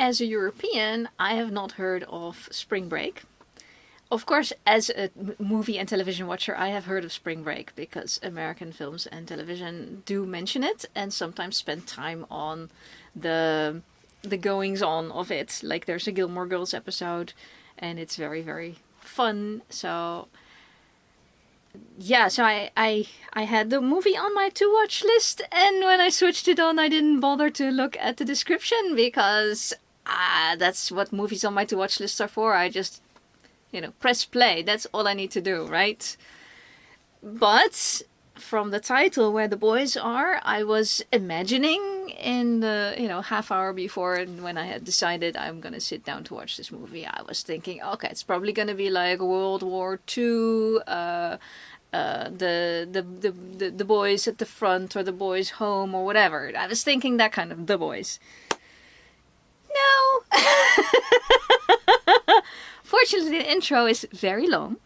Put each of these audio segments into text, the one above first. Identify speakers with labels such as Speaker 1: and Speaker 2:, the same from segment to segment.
Speaker 1: as a European, I have not heard of Spring Break. Of course, as a movie and television watcher, I have heard of Spring Break because American films and television do mention it and sometimes spend time on the goings on of it. Like there's a Gilmore Girls episode and it's very, very fun. So yeah, so I had the movie on my to watch list, and when I switched it on, I didn't bother to look at the description because that's what movies on my to watch list are for. I just, press play. That's all I need to do, right? But from the title, Where the Boys Are, I was imagining in the, half hour before, and when I had decided I'm going to sit down to watch this movie, I was thinking, okay, it's probably going to be like World War II, the boys at the front or the boys home or whatever. I was thinking that kind of The Boys. No! Fortunately, the intro is very long,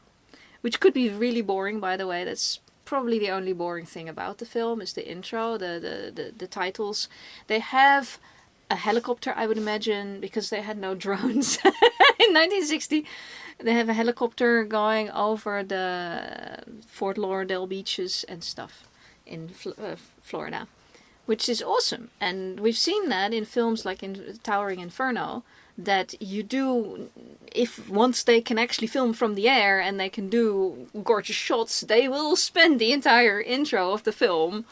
Speaker 1: which could be really boring, by the way. That's probably the only boring thing about the film is the intro, the titles. They have a helicopter, I would imagine, because they had no drones in 1960. They have a helicopter going over the Fort Lauderdale beaches and stuff in Florida, which is awesome. And we've seen that in films like in Towering Inferno, that you do, if once they can actually film from the air and they can do gorgeous shots, they will spend the entire intro of the film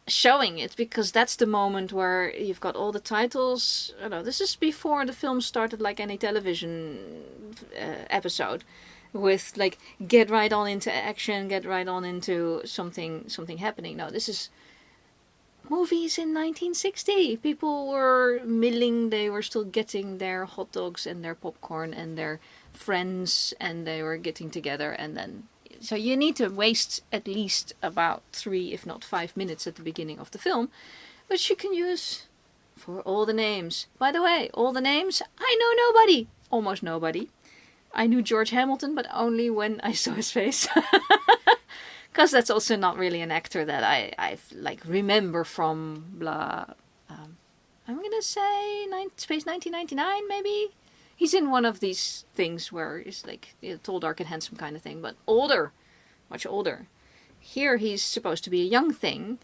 Speaker 1: showing it, because that's the moment where you've got all the titles. This is before the film started like any television episode with like get right on into action, get right on into something happening. No, this is movies in 1960. People were milling, they were still getting their hot dogs and their popcorn and their friends, and they were getting together, and then so you need to waste at least about 3 if not 5 minutes at the beginning of the film, which you can use for all the names. By the way, all the names, I know nobody, almost nobody. I knew George Hamilton, but only when I saw his face. Because that's also not really an actor that I like remember from blah. I'm gonna say Space 1999 maybe. He's in one of these things where he's like tall, dark, and handsome kind of thing, but older, much older. Here he's supposed to be a young thing,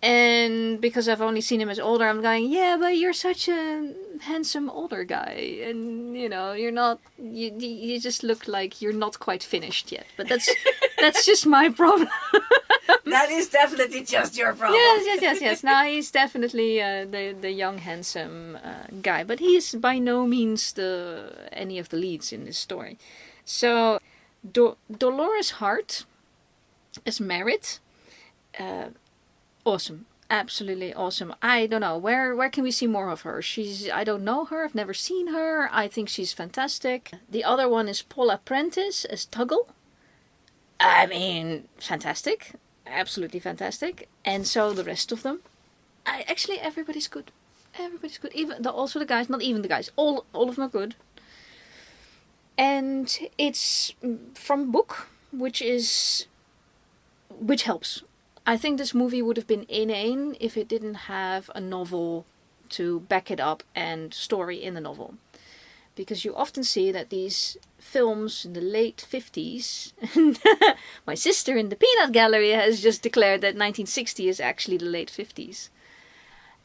Speaker 1: and because I've only seen him as older, I'm going, yeah, but you're such a handsome older guy, and you're not. You just look like you're not quite finished yet. But that's just my problem.
Speaker 2: That is definitely just your problem.
Speaker 1: Yes. Now he's definitely the young, handsome guy, but he's by no means any of the leads in this story. So Dolores Hart as Merritt, awesome, absolutely awesome. I don't know where can we see more of her. I don't know her. I've never seen her. I think she's fantastic. The other one is Paula Prentice as Tuggle. I mean, fantastic. Absolutely fantastic. And so the rest of them. Actually, everybody's good. Everybody's good. Also the guys, not even the guys. All of them are good. And it's from a book, which helps. I think this movie would have been inane if it didn't have a novel to back it up and story in the novel. Because you often see that these films in the late 50s, my sister in the Peanut Gallery has just declared that 1960 is actually the late 50s.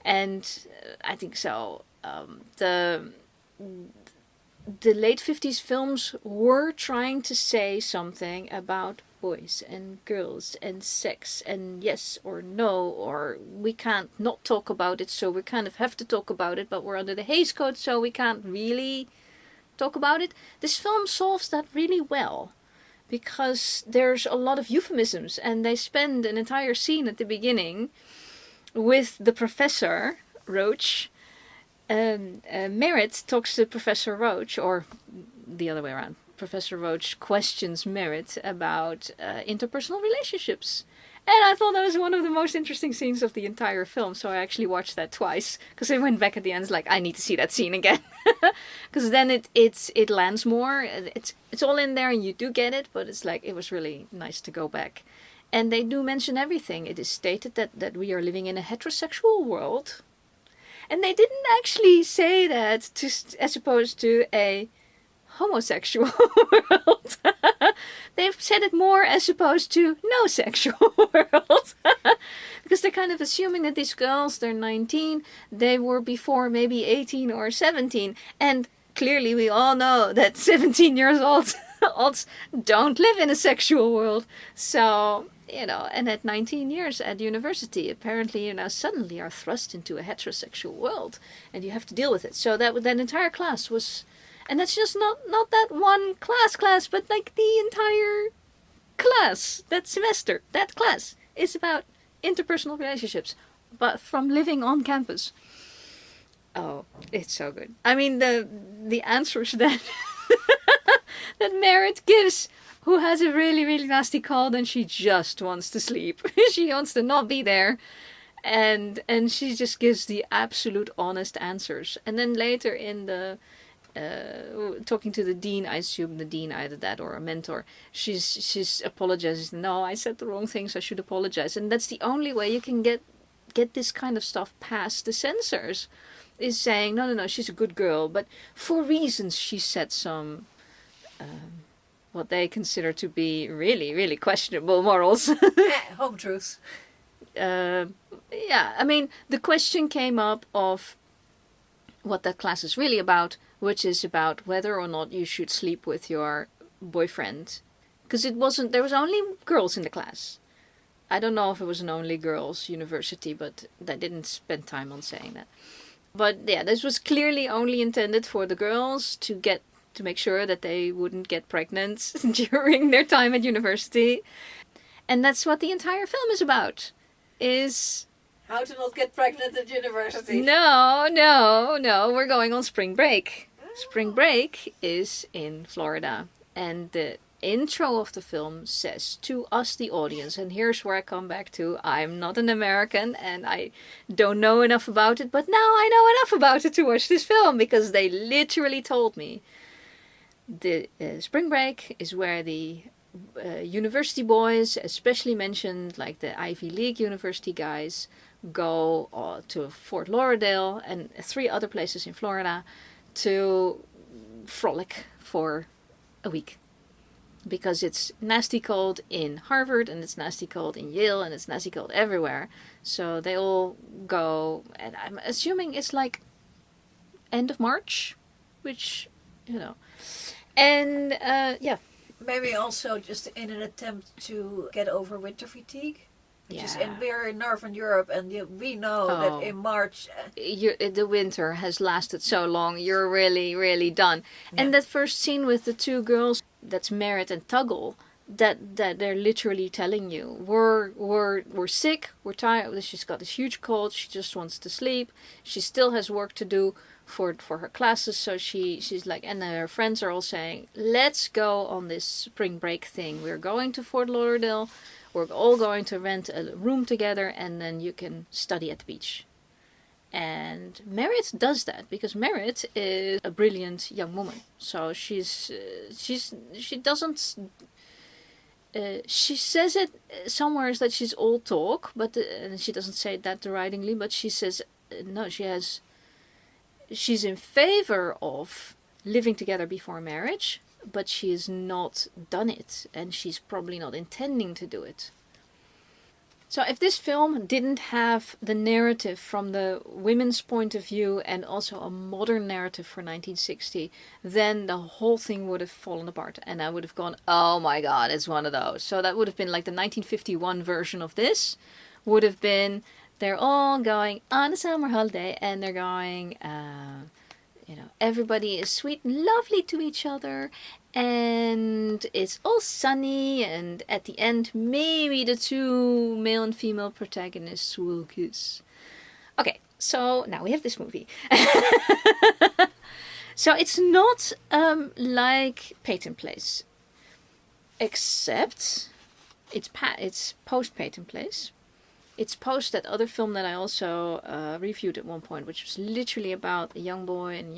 Speaker 1: And I think so. The late 50s films were trying to say something about boys and girls and sex and yes or no, or we can't not talk about it, so we kind of have to talk about it, but we're under the Hays Code, so we can't really talk about it. This film solves that really well, because there's a lot of euphemisms, and they spend an entire scene at the beginning with the Professor Roach. Merritt talks to Professor Roach, or the other way around. Professor Roach questions Merritt about interpersonal relationships. And I thought that was one of the most interesting scenes of the entire film, so I actually watched that twice, because I went back at the end, like, I need to see that scene again. Because then it lands more, it's all in there and you do get it, but it's like, it was really nice to go back. And they do mention everything. It is stated that we are living in a heterosexual world, And they didn't actually say that as opposed to a homosexual world. They've said it more as opposed to no sexual world. Because they're kind of assuming that these girls, they're 19, they were before maybe 18 or 17. And clearly we all know that 17 years olds don't live in a sexual world. So, and at 19 years at university, apparently, suddenly are thrust into a heterosexual world. And you have to deal with it. So that entire class was... And that's just not that one class, but like the entire class, that semester, that class is about interpersonal relationships, but from living on campus. Oh, it's so good. I mean, the answers that that Merritt gives, who has a really, really nasty cold and she just wants to sleep. She wants to not be there. And she just gives the absolute honest answers. And then later in the... talking to the dean, I assume the dean, either that or a mentor, she's apologizes. No, I said the wrong things, I should apologize. And that's the only way you can get this kind of stuff past the censors, is saying, no, she's a good girl, but for reasons she said some what they consider to be really, really questionable morals.
Speaker 2: Home truths.
Speaker 1: Yeah, I mean, the question came up of what that class is really about, which is about whether or not you should sleep with your boyfriend. Because there was only girls in the class. I don't know if it was an only girls university, but they didn't spend time on saying that. But yeah, this was clearly only intended for the girls to make sure that they wouldn't get pregnant during their time at university. And that's what the entire film is about. Is...
Speaker 2: How to not get pregnant at university.
Speaker 1: No. We're going on spring break. Spring break is in Florida. And the intro of the film says to us, the audience, and here's where I come back to, I'm not an American and I don't know enough about it, but now I know enough about it to watch this film, because they literally told me the spring break is where the university boys, especially mentioned like the Ivy League university guys, go to Fort Lauderdale and 3 other places in Florida to frolic for a week. Because it's nasty cold in Harvard, and it's nasty cold in Yale, and it's nasty cold everywhere. So they all go, and I'm assuming it's like end of March, which, And, yeah.
Speaker 2: Maybe also just in an attempt to get over winter fatigue. We're in Northern Europe, and we know that in March...
Speaker 1: the winter has lasted so long, you're really, really done. Yeah. And that first scene with the 2 girls, that's Merritt and Tuggle, that they're literally telling you, we're sick, we're tired, she's got this huge cold, she just wants to sleep, she still has work to do for her classes, so she's like, and her friends are all saying, let's go on this spring break thing, we're going to Fort Lauderdale, we're all going to rent a room together, and then you can study at the beach. And Merritt does that, because Merritt is a brilliant young woman. So she doesn't... she says it somewhere that she's all talk, but and she doesn't say that deridingly, but she says, no, she's in favor of living together before marriage, but she has not done it, and she's probably not intending to do it. So if this film didn't have the narrative from the women's point of view and also a modern narrative for 1960, then the whole thing would have fallen apart, and I would have gone, oh my god, it's one of those. So that would have been like the 1951 version of this, would have been, they're all going on a summer holiday, and they're going... everybody is sweet and lovely to each other, and it's all sunny, and at the end, maybe the 2 male and female protagonists will kiss. Okay, so now we have this movie. So it's not like Peyton Place, except it's post-Peyton Place. It's post that other film that I also reviewed at one point, which was literally about a young boy and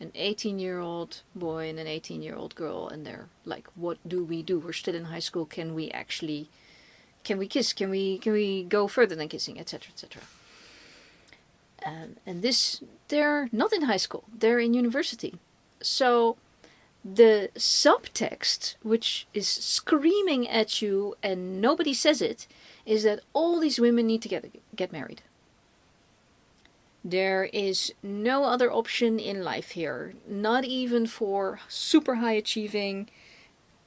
Speaker 1: an 18-year-old boy and an 18-year-old girl, and they're like, what do we do? We're still in high school. Can we kiss? Can we go further than kissing, etc., etc. And this, they're not in high school, they're in university. So the subtext, which is screaming at you and nobody says it, is that all these women need to get married. There is no other option in life here, not even for super high achieving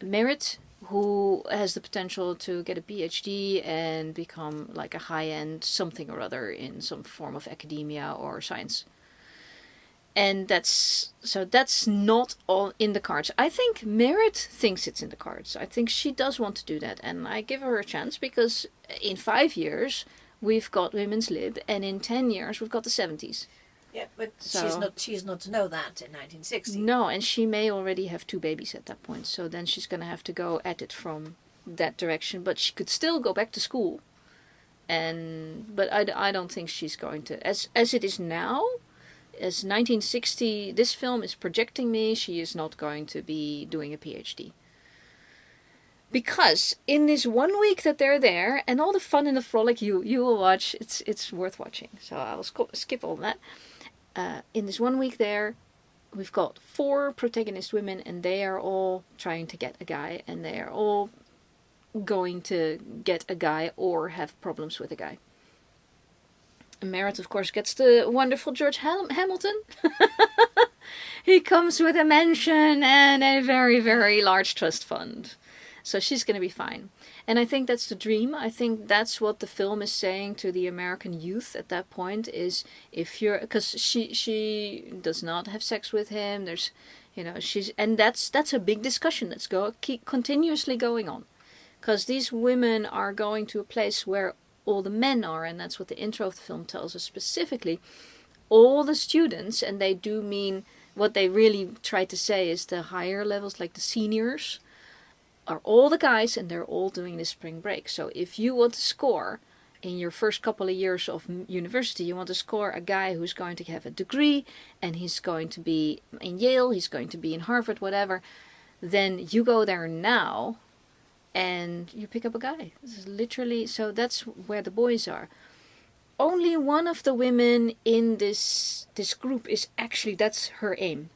Speaker 1: Merritt, who has the potential to get a PhD and become like a high-end something or other in some form of academia or science. And that's not all in the cards. I think Merritt thinks it's in the cards. I think she does want to do that, and I give her a chance, because in 5 years we've got women's lib, and in 10 years we've got the 70s.
Speaker 2: Yeah, but she's not to know that in 1960.
Speaker 1: No, and she may already have 2 babies at that point, so then she's going to have to go at it from that direction. But she could still go back to school, but I don't think she's going to. As it is now, as 1960, this film is projecting me, she is not going to be doing a PhD. Because in this 1 week that they're there, and all the fun and the frolic you will watch, it's worth watching. So I will skip all that. In this 1 week there, we've got 4 protagonist women, and they are all trying to get a guy, and they are all going to get a guy or have problems with a guy. And Merritt, of course, gets the wonderful George Hamilton. He comes with a mansion and a very, very large trust fund. So she's going to be fine. And I think that's the dream. I think that's what the film is saying to the American youth at that point, is if you're, because she does not have sex with him. There's, and that's a big discussion that's keep continuously going on. Because these women are going to a place where all the men are, and that's what the intro of the film tells us specifically. All the students, and they do mean, what they really try to say is the higher levels, like the seniors, are all the guys, and they're all doing this spring break. So if you want to score in your first couple of years of university, you want to score a guy who's going to have a degree, and he's going to be in Yale, he's going to be in Harvard, whatever, then you go there now and you pick up a guy. This is literally, so that's where the boys are. Only one of the women in this group is actually, that's her aim.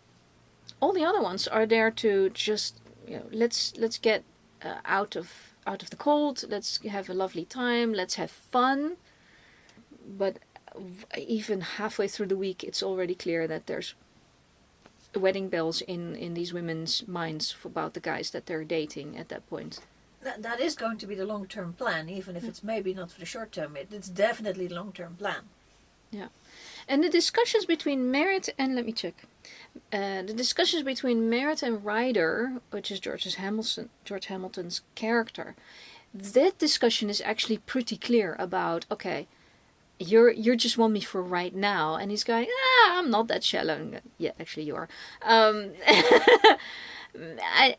Speaker 1: All the other ones are there to just, let's get out of the cold. Let's have a lovely time. Let's have fun. But even halfway through the week, it's already clear that there's wedding bells in these women's minds about the guys that they're dating at that point.
Speaker 2: That is going to be the long-term plan, even if it's maybe not for the short term. It's definitely the long-term plan.
Speaker 1: Yeah. And the discussions between Merritt and, let me check. The discussions between Merritt and Ryder, which is George Hamilton's character, that discussion is actually pretty clear about, okay, you just want me for right now. And he's going, I'm not that shallow. Yeah, actually you are.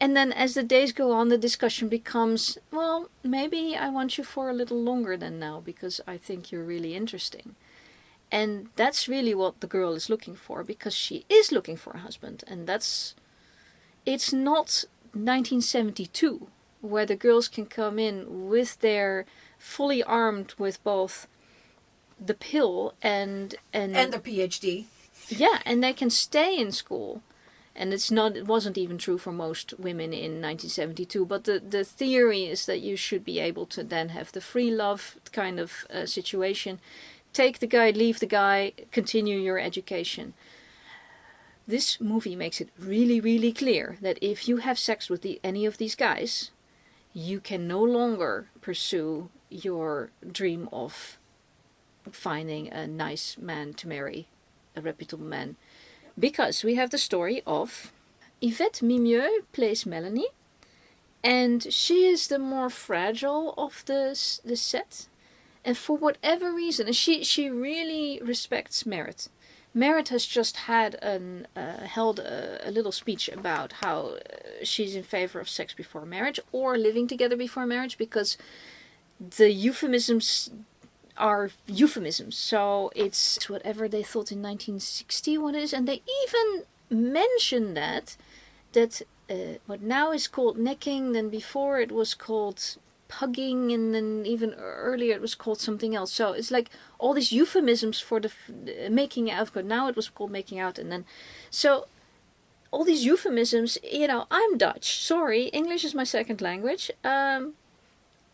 Speaker 1: And then as the days go on, the discussion becomes, well, maybe I want you for a little longer than now, because I think you're really interesting. And that's really what the girl is looking for, because she is looking for a husband. And it's not 1972, where the girls can come in with their fully armed with both the pill and
Speaker 2: the PhD.
Speaker 1: Yeah, and they can stay in school. And it wasn't even true for most women in 1972, but the theory is that you should be able to then have the free love kind of situation. Take the guy, leave the guy, continue your education. This movie makes it really, really clear that if you have sex with any of these guys, you can no longer pursue your dream of finding a nice man to marry, a reputable man. Because we have the story of Yvette Mimieux plays Melanie, and she is the more fragile of the set. And for whatever reason, and she really respects Merritt. Merritt has just held a little speech about how she's in favor of sex before marriage or living together before marriage, because the euphemisms are euphemisms. So it's whatever they thought in 1960 what it is, and they even mention that what now is called necking, then before it was called pugging, and then even earlier it was called something else. So it's like all these euphemisms for the making out. Now it was called making out, and then so all these euphemisms. I'm Dutch. Sorry, English is my second language. I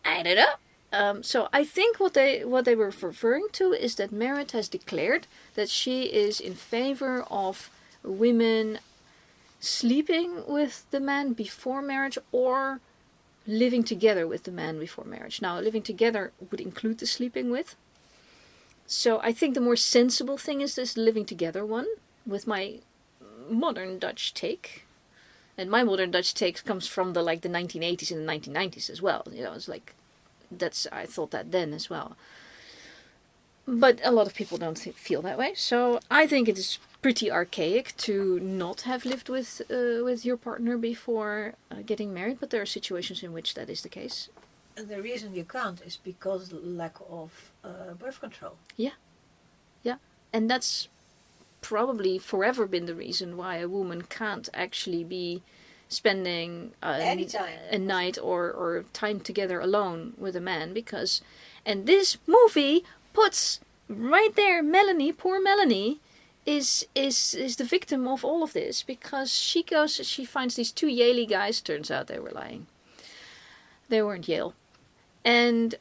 Speaker 1: don't know. So I think what they were referring to is that Merritt has declared that she is in favor of women sleeping with the man before marriage or living together with the man before marriage. Now, living together would include the sleeping with. So I think the more sensible thing is this living together one, with my modern Dutch take. And my modern Dutch take comes from the 1980s and the 1990s as well. It's like, I thought that then as well. But a lot of people don't feel that way. So I think it is pretty archaic to not have lived with your partner before getting married. But there are situations in which that is the case.
Speaker 2: And the reason you can't is because lack of birth control.
Speaker 1: Yeah. And that's probably forever been the reason why a woman can't actually be spending a night or time together alone with a man, because, and this movie puts right there, poor Melanie is the victim of all of this, because she finds these two Yale guys. Turns out they were lying. They weren't Yale, and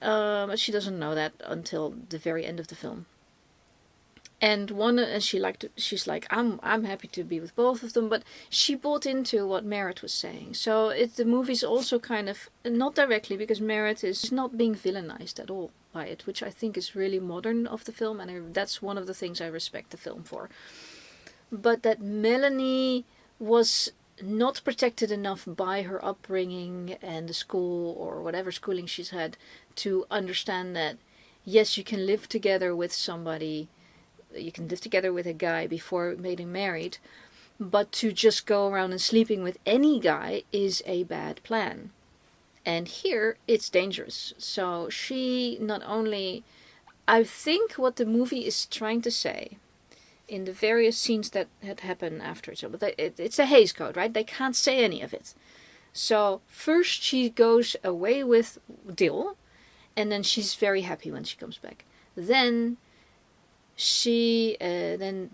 Speaker 1: she doesn't know that until the very end of the film. And she's like, I'm happy to be with both of them, but she bought into what Merritt was saying. So the movie's also kind of, not directly, because Merritt is not being villainized at all by it, which I think is really modern of the film, and that's one of the things I respect the film for. But that Melanie was not protected enough by her upbringing and the school or whatever schooling she's had to understand that, yes, you can live together with somebody. You can live together with a guy before getting married, but to just go around and sleeping with any guy is a bad plan. And here, it's dangerous. So she not only... I think what the movie is trying to say in the various scenes that had happened after. So, but it's a Hays Code, right? They can't say any of it. So first she goes away with Dill, and then she's very happy when she comes back. Then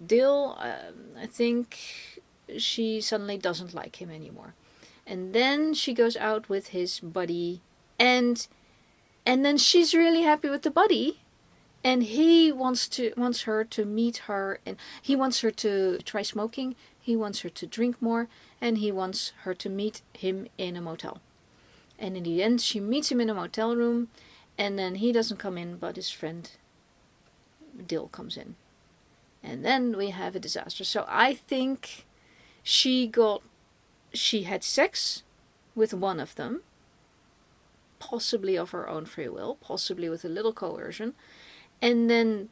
Speaker 1: Dill, I think she suddenly doesn't like him anymore. And then she goes out with his buddy, and then she's really happy with the buddy, and he wants her to meet her, and he wants her to try smoking, he wants her to drink more, and he wants her to meet him in a motel. And in the end, she meets him in a motel room, and then he doesn't come in, but his friend Dill comes in, and then we have a disaster. So I think she had sex with one of them, possibly of her own free will, possibly with a little coercion, and then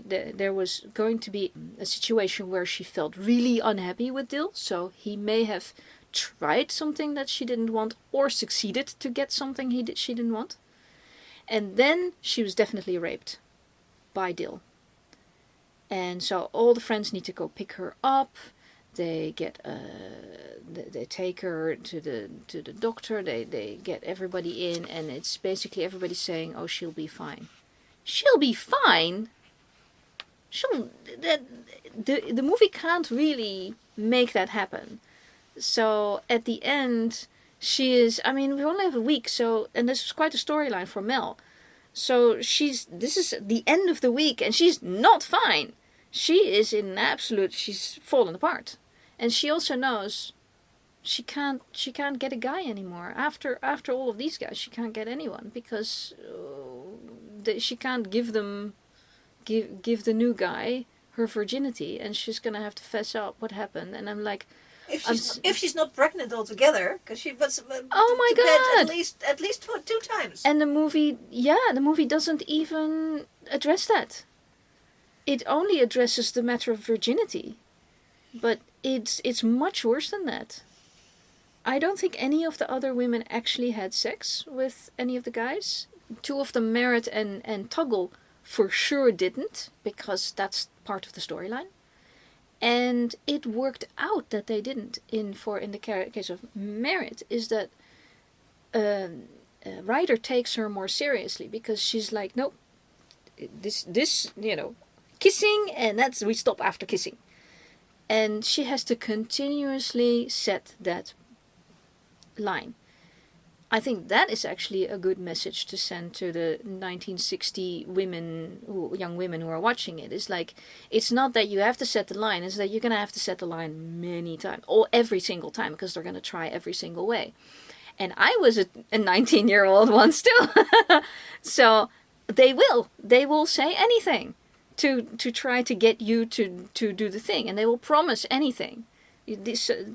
Speaker 1: there was going to be a situation where she felt really unhappy with Dill, so he may have tried something that she didn't want, or succeeded to get something she didn't want, and then she was definitely raped by Dill. And so all the friends need to go pick her up. They take her to the doctor. They get everybody in, and it's basically everybody saying, "Oh, she'll be fine. She'll be fine." The movie can't really make that happen. So at the end, she is. I mean, we only have a week, and this is quite a storyline for Mel. So this is the end of the week, and she's not fine. She is she's fallen apart. And she also knows she can't get a guy anymore. After all of these guys, she can't get anyone, because she can't give the new guy her virginity, and she's gonna have to fess up what happened. And I'm like,
Speaker 2: if she's not pregnant altogether, because she was
Speaker 1: oh my god,
Speaker 2: at least for 2 times.
Speaker 1: And the movie doesn't even address that. It only addresses the matter of virginity, but it's much worse than that. I don't think any of the other women actually had sex with any of the guys. 2 of them, Merritt and Tuggle, for sure didn't, because that's part of the storyline. And it worked out that they didn't. In the case of Merritt, is that Ryder takes her more seriously because she's like, nope, this kissing, and we stop after kissing. And she has to continuously set that line. I think that is actually a good message to send to the 1960 young women who are watching it. It's like, it's not that you have to set the line, it's that you're going to have to set the line many times, or every single time, because they're going to try every single way. And I was a 19-year-old once too. So they will say anything to try to get you to do the thing, and they will promise anything.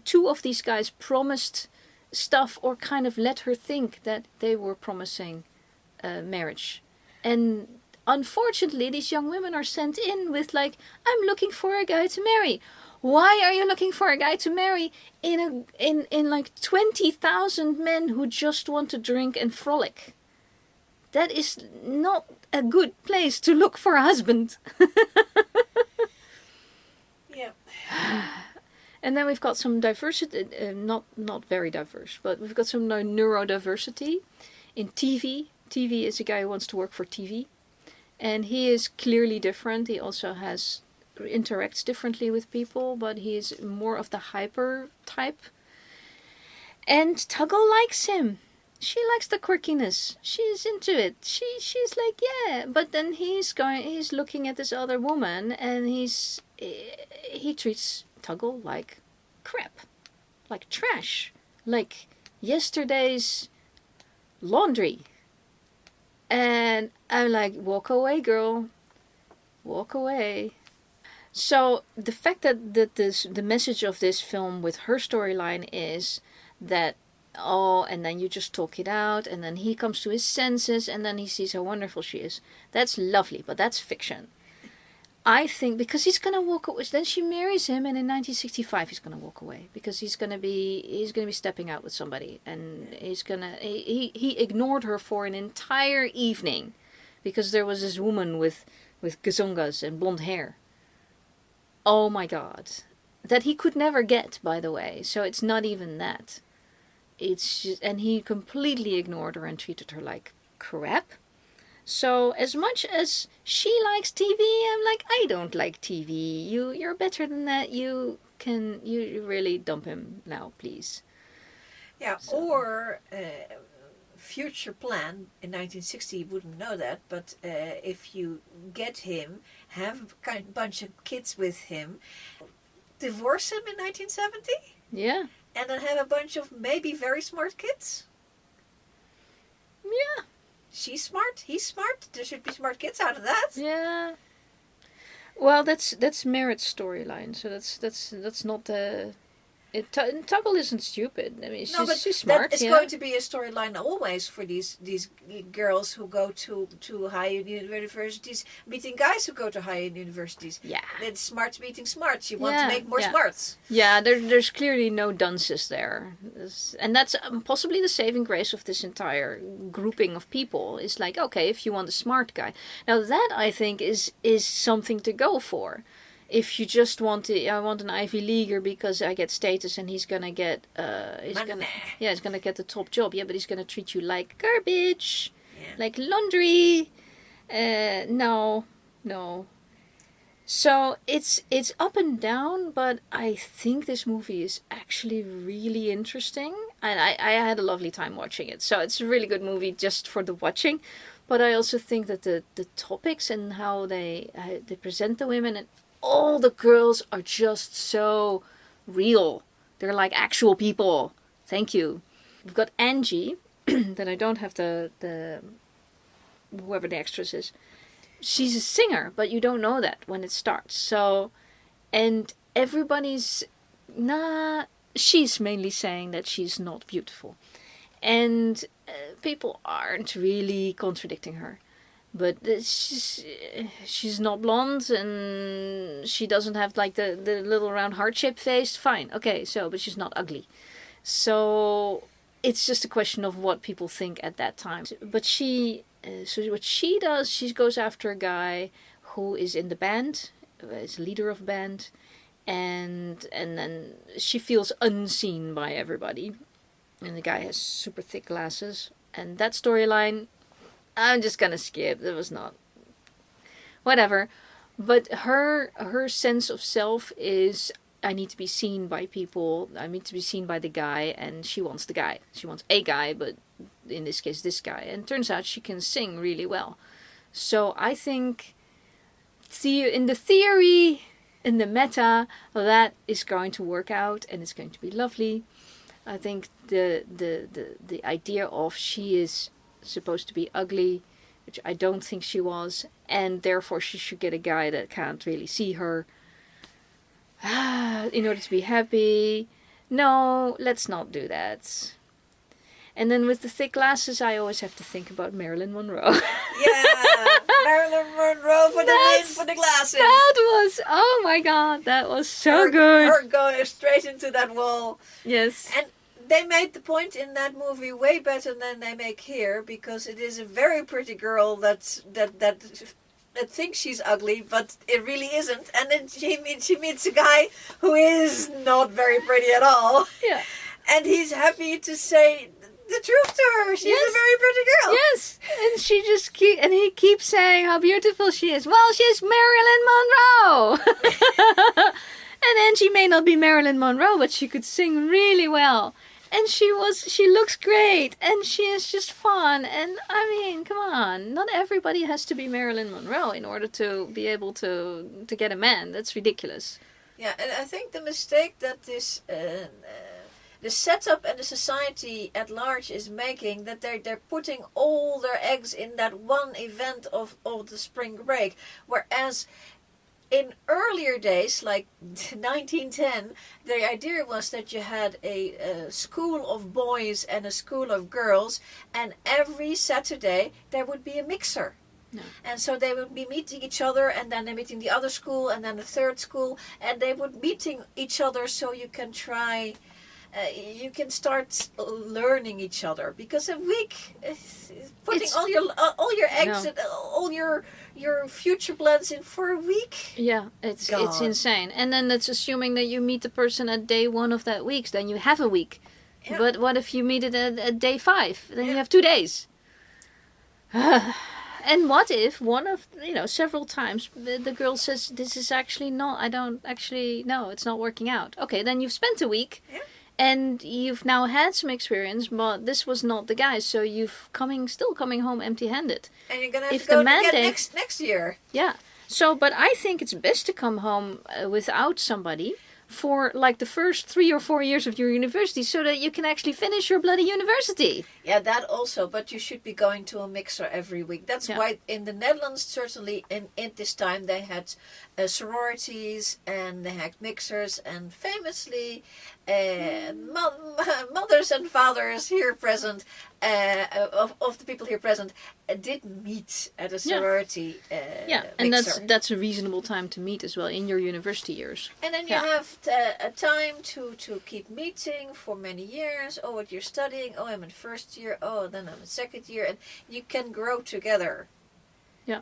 Speaker 1: Two of these guys promised stuff, or kind of let her think that they were promising marriage. And unfortunately, these young women are sent in with like, I'm looking for a guy to marry. Why are you looking for a guy to marry in like 20,000 men who just want to drink and frolic? That is not a good place to look for a husband.
Speaker 2: Yeah.
Speaker 1: And then we've got some diversity, not very diverse, but we've got some neurodiversity in TV. TV is a guy who wants to work for TV. And he is clearly different. He also interacts differently with people, but he is more of the hyper type. And Tuggle likes him. She likes the quirkiness. She's into it. She's like, yeah. But then he's looking at this other woman, and he treats Tuggle like crap, like trash, like yesterday's laundry. And I'm like, walk away, girl, walk away. So the fact that the message of this film with her storyline is that, and then you just talk it out, and then he comes to his senses, and then he sees how wonderful she is. That's lovely, but that's fiction. I think because he's gonna walk away. Then she marries him, and in 1965 he's gonna walk away because he's gonna be stepping out with somebody, and he ignored her for an entire evening, because there was this woman with gazongas and blonde hair. Oh my God, that he could never get, by the way. So it's not even that. It's just, and he completely ignored her and treated her like crap. So as much as she likes TV, I'm like, I don't like TV. You're better than that. You really dump him now, please.
Speaker 2: Yeah, so. Or future plan in 1960, you wouldn't know that, but if you get him, have a bunch of kids with him, divorce him in 1970?
Speaker 1: Yeah.
Speaker 2: And then have a bunch of maybe very smart kids?
Speaker 1: Yeah.
Speaker 2: She's smart, he's smart, there should be smart kids out of that.
Speaker 1: Yeah. Well, that's Merritt's storyline, so that's not the... Tuggle isn't stupid. I mean, she's smart.
Speaker 2: It's going to be a storyline always for these girls who go to higher universities, meeting guys who go to higher universities.
Speaker 1: Yeah.
Speaker 2: It's smart meeting smarts. You want to make more smarts.
Speaker 1: Yeah, there's clearly no dunces there. And that's possibly the saving grace of this entire grouping of people. It's like, okay, if you want a smart guy. Now that, I think, is something to go for. If you just want I want an Ivy Leaguer because I get status, and he's gonna get he's gonna get the top job. Yeah, but he's gonna treat you like garbage, like laundry. No. So it's up and down, but I think this movie is actually really interesting, and I had a lovely time watching it. So it's a really good movie just for the watching. But I also think that the topics and how they present the women, and all the girls are just so real. They're like actual people. Thank you. We've got Angie, that I don't have the whoever the actress is. She's a singer, but you don't know that when it starts. So, and everybody's she's mainly saying that she's not beautiful. And people aren't really contradicting her. But she's not blonde, and she doesn't have like the little round heart-shaped face. Fine, okay, but she's not ugly. So it's just a question of what people think at that time. But so what she does, she goes after a guy who is in the band, is leader of a band, and then she feels unseen by everybody. And the guy has super thick glasses. And that storyline, I'm just gonna skip. It was not... Whatever. But her sense of self is, I need to be seen by people. I need to be seen by the guy. And she wants the guy. She wants a guy, but in this case, this guy. And it turns out she can sing really well. So I think, in the theory, in the meta, that is going to work out. And it's going to be lovely. I think the idea of she is supposed to be ugly, which I don't think she was, and therefore she should get a guy that can't really see her in order to be happy. No, let's not do that. And then with the thick glasses, I always have to think about Marilyn Monroe.
Speaker 2: Yeah, Marilyn Monroe for the win for the glasses.
Speaker 1: That was, oh my god, that was so good.
Speaker 2: Her going straight into that wall.
Speaker 1: Yes.
Speaker 2: And they made the point in that movie way better than they make here, because it is a very pretty girl that thinks she's ugly, but it really isn't. And then she meets a guy who is not very pretty at all.
Speaker 1: Yeah.
Speaker 2: And he's happy to say the truth to her. She's a very pretty girl.
Speaker 1: Yes. And he keeps saying how beautiful she is. Well, she's Marilyn Monroe. And Angie may not be Marilyn Monroe, but she could sing really well. And she looks great, and she is just fun. And I mean, come on, not everybody has to be Marilyn Monroe in order to be able to get a man. That's ridiculous.
Speaker 2: Yeah, and I think the mistake that this the setup and the society at large is making, that they're putting all their eggs in that one event of the spring break, whereas in earlier days, like 1910, the idea was that you had a school of boys and a school of girls, and every Saturday there would be a mixer.
Speaker 1: No.
Speaker 2: And so they would be meeting each other, and then they're meeting the other school, and then the third school, and they would meeting each other so you can try... you can start learning each other, because a week, putting all your eggs and all your future plans in for a week.
Speaker 1: Yeah, it's insane. And then it's assuming that you meet the person at day 1 of that week, then you have a week. Yeah. But what if you meet it at day 5? Then you have 2 days. And what if one of, several times the girl says, this is actually not, I don't actually, no, it's not working out. Okay, then you've spent a week. Yeah. And you've now had some experience, but this was not the guy, so you've still coming home empty-handed.
Speaker 2: And you're gonna have to go again next year.
Speaker 1: Yeah. So, but I think it's best to come home without somebody for like the first 3 or 4 years of your university, so that you can actually finish your bloody university.
Speaker 2: Yeah, that also, but you should be going to a mixer every week. That's why in the Netherlands, certainly in this time, they had sororities and they had mixers, and famously mothers and fathers here present, of the people here present, did meet at a sorority
Speaker 1: and
Speaker 2: mixer.
Speaker 1: that's a reasonable time to meet as well in your university years.
Speaker 2: And then you have a time to keep meeting for many years. Oh, what you're studying. Oh, I'm in first year. Oh, then I'm in second year. And you can grow together.
Speaker 1: Yeah.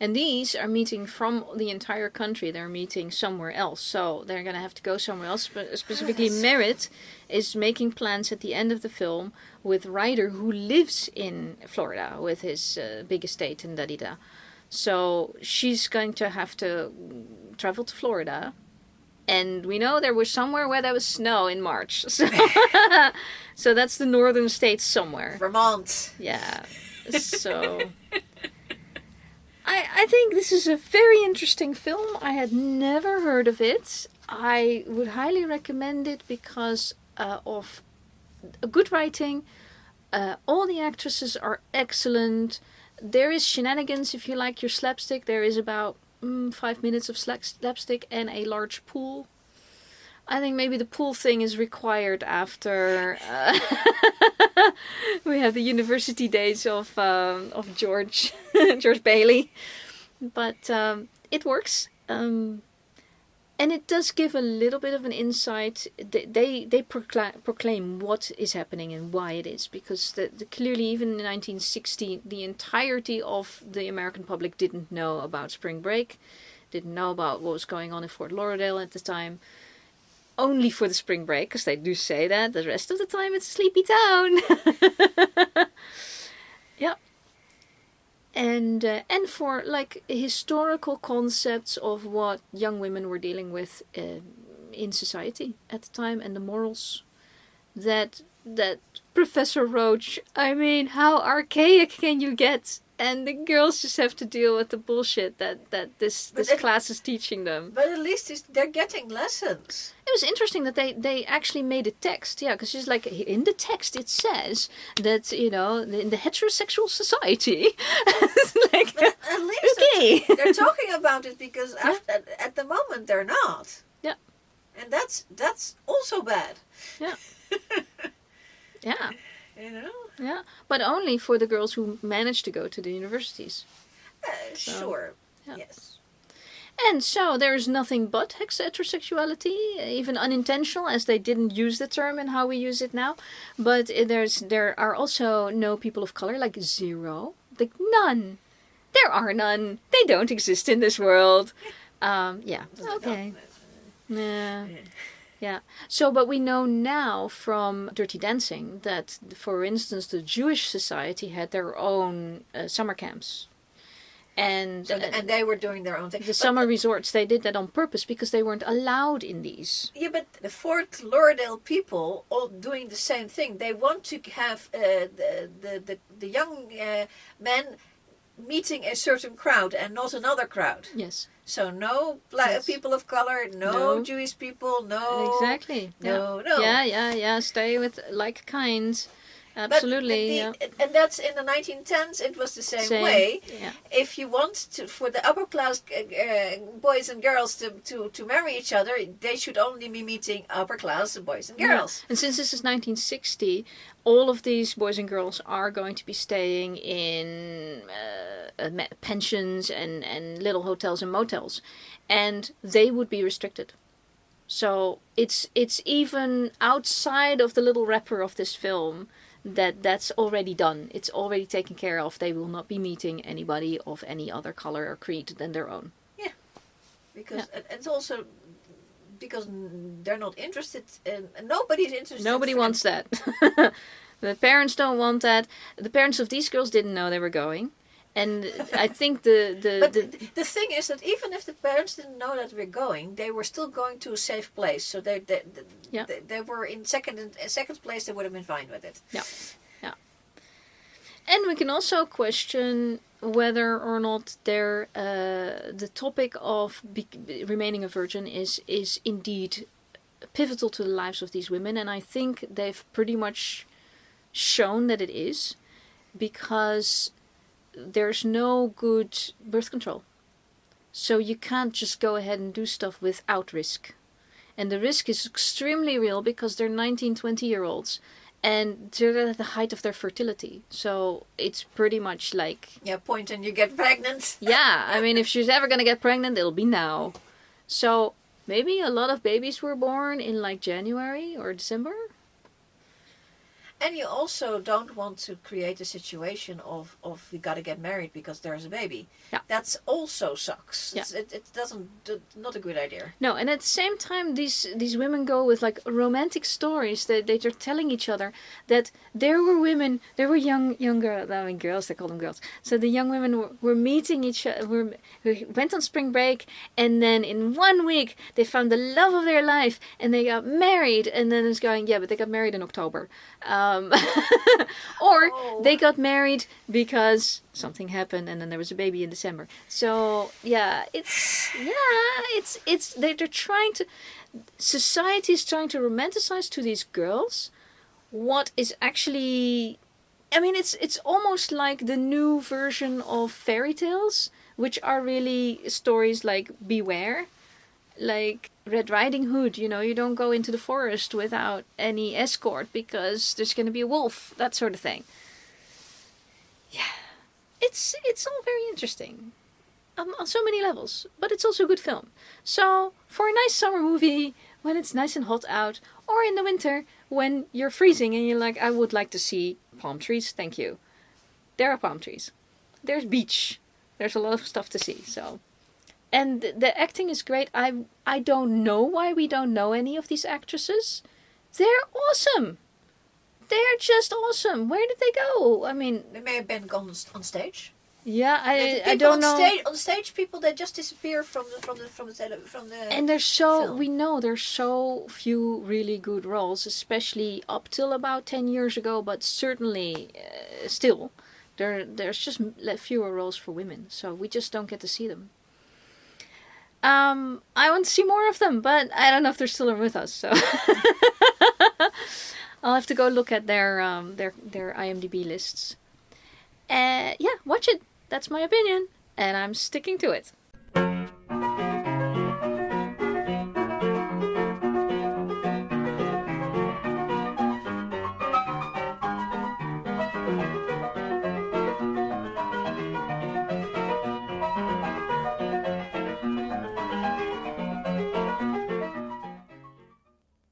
Speaker 1: And these are meeting from the entire country. They're meeting somewhere else. So they're going to have to go somewhere else. But specifically, Merritt is making plans at the end of the film with Ryder, who lives in Florida with his big estate in da-di-da. So she's going to have to travel to Florida. And we know there was somewhere where there was snow in March. So, so that's the northern states somewhere.
Speaker 2: Vermont.
Speaker 1: Yeah. So... I think this is a very interesting film. I had never heard of it. I would highly recommend it because of good writing. All the actresses are excellent. There is shenanigans if you like your slapstick. There is about 5 minutes of slapstick and a large pool. I think maybe the pool thing is required after we have the university days of George Bailey, but it works, and it does give a little bit of an insight. They proclaim what is happening and why it is, because clearly even in 1960 the entirety of the American public didn't know about spring break, didn't know about what was going on in Fort Lauderdale at the time. Only for the spring break, because they do say that. The rest of the time it's a sleepy town. and for like historical concepts of what young women were dealing with in society at the time and the morals that Professor Roach, I mean, how archaic can you get? And the girls just have to deal with the bullshit that this class is teaching them.
Speaker 2: But at least they're getting lessons.
Speaker 1: It was interesting that they actually made a text, yeah, because she's like, in the text it says that, you know, in the heterosexual society. Like,
Speaker 2: but at least
Speaker 1: okay.
Speaker 2: they're talking about it because at the moment they're not.
Speaker 1: Yeah.
Speaker 2: And that's also bad.
Speaker 1: Yeah. Yeah.
Speaker 2: You know?
Speaker 1: Yeah, but only for the girls who managed to go to the universities.
Speaker 2: Sure.
Speaker 1: Yeah.
Speaker 2: Yes.
Speaker 1: And so there's nothing but heterosexuality, even unintentional, as they didn't use the term and how we use it now. But there are also no people of color, like zero, like none. There are none. They don't exist in this world. Yeah. Okay. Yeah. Yeah. So, but we know now from Dirty Dancing that, for instance, the Jewish society had their own summer camps. And
Speaker 2: they were doing their own thing.
Speaker 1: The summer resorts, they did that on purpose because they weren't allowed in these.
Speaker 2: Yeah, but the Fort Lauderdale people all doing the same thing. They want to have the young men meeting a certain crowd and not another crowd.
Speaker 1: Yes.
Speaker 2: So no black people of color, no Jewish people, no...
Speaker 1: Exactly.
Speaker 2: No.
Speaker 1: Yeah. Stay with like kind. Absolutely.
Speaker 2: And that's in the 1910s. It was the same way.
Speaker 1: Yeah.
Speaker 2: If you want to, for the upper class boys and girls to marry each other, they should only be meeting upper class boys and girls.
Speaker 1: Yeah. And since this is 1960, all of these boys and girls are going to be staying in pensions and little hotels and motels, and they would be restricted. So it's even outside of the little wrapper of this film. That's already done. It's already taken care of. They will not be meeting anybody of any other color or creed than their own.
Speaker 2: Yeah, because it's also because they're not interested. Nobody's interested.
Speaker 1: Nobody wants that. The parents don't want that. The parents of these girls didn't know they were going. And I think the
Speaker 2: thing is that even if the parents didn't know that we're going, they were still going to a safe place. So they were in second place. They would have been fine with it.
Speaker 1: Yeah. And we can also question whether or not the topic of remaining a virgin is indeed pivotal to the lives of these women. And I think they've pretty much shown that it is, because there's no good birth control. So you can't just go ahead and do stuff without risk. And the risk is extremely real because they're 19, 20-year-olds. And they're at the height of their fertility. So it's pretty much like...
Speaker 2: Yeah, point and you get pregnant.
Speaker 1: Yeah, I mean, if she's ever going to get pregnant, it'll be now. So maybe a lot of babies were born in like January or December.
Speaker 2: And you also don't want to create a situation of we got to get married because there's a baby.
Speaker 1: Yeah.
Speaker 2: That's also sucks.
Speaker 1: Yeah.
Speaker 2: It doesn't, not a good idea.
Speaker 1: No, and at the same time, these women go with like romantic stories that they're telling each other that there were young girls, I mean girls, they call them girls. So the young women were meeting each other, went on spring break, and then in 1 week they found the love of their life and they got married, and then it's going, yeah, but they got married in October. Or they got married because something happened and then there was a baby in December. So they're trying to, society is trying to romanticize to these girls what is actually, I mean, it's almost like the new version of fairy tales, which are really stories like Beware, like Red Riding Hood. You know, you don't go into the forest without any escort because there's going to be a wolf, that sort of thing. Yeah, it's all very interesting on so many levels, but it's also a good film. So for a nice summer movie when it's nice and hot out, or in the winter when you're freezing and you're like, I would like to see palm trees, thank you. There are palm trees. There's beach. There's a lot of stuff to see. So, and the acting is great. I don't know why we don't know any of these actresses. They're awesome. They're just awesome. Where did they go? I mean,
Speaker 2: They may have been gone on stage.
Speaker 1: Yeah,
Speaker 2: The
Speaker 1: I
Speaker 2: people
Speaker 1: don't know.
Speaker 2: on stage, people that just disappear from the.
Speaker 1: And there's so
Speaker 2: film.
Speaker 1: we know there's so few really good roles, especially up till about 10 years ago. But certainly, still, there's just fewer roles for women, so we just don't get to see them. I want to see more of them, but I don't know if they're still with us. So I'll have to go look at their IMDb lists. Yeah, watch it. That's my opinion, and I'm sticking to it.